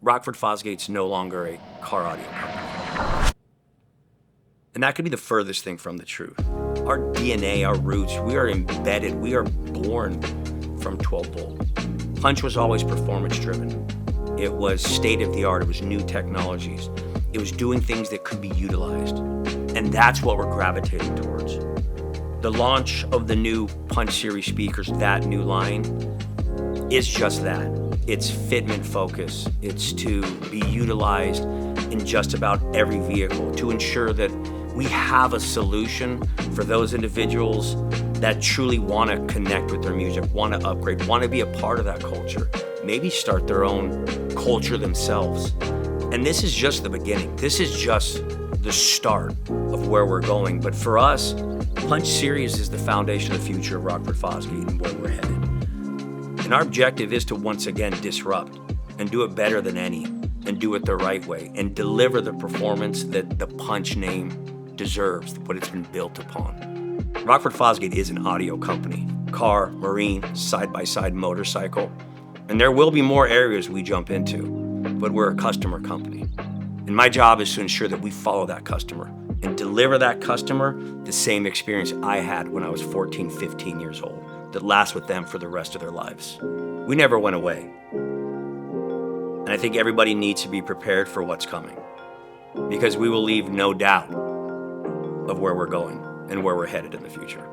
Rockford Fosgate's no longer a car audio company. And that could be the furthest thing from the truth. Our DNA, our roots, we are embedded, we are born from 12 volt. Punch was always performance driven. It was state of the art, it was new technologies. It was doing things that could be utilized. And that's what we're gravitating towards. The launch of the new Punch Series speakers, that new line, is just that. It's fitment focus. It's to be utilized in just about every vehicle to ensure that we have a solution for those individuals that truly want to connect with their music, want to upgrade, want to be a part of that culture, maybe start their own culture themselves. And this is just the beginning. This is just the start of where we're going. But for us, Punch Series is the foundation of the future of Rockford Fosgate and where we're headed. And our objective is to once again disrupt and do it better than any, and do it the right way, and deliver the performance that the Punch name deserves, what it's been built upon. Rockford Fosgate is an audio company, car, marine, side-by-side motorcycle, and there will be more areas we jump into, but we're a customer company. And my job is to ensure that we follow that customer and deliver that customer the same experience I had when I was 14, 15 years old, that lasts with them for the rest of their lives. We never went away. And I think everybody needs to be prepared for what's coming, because we will leave no doubt of where we're going and where we're headed in the future.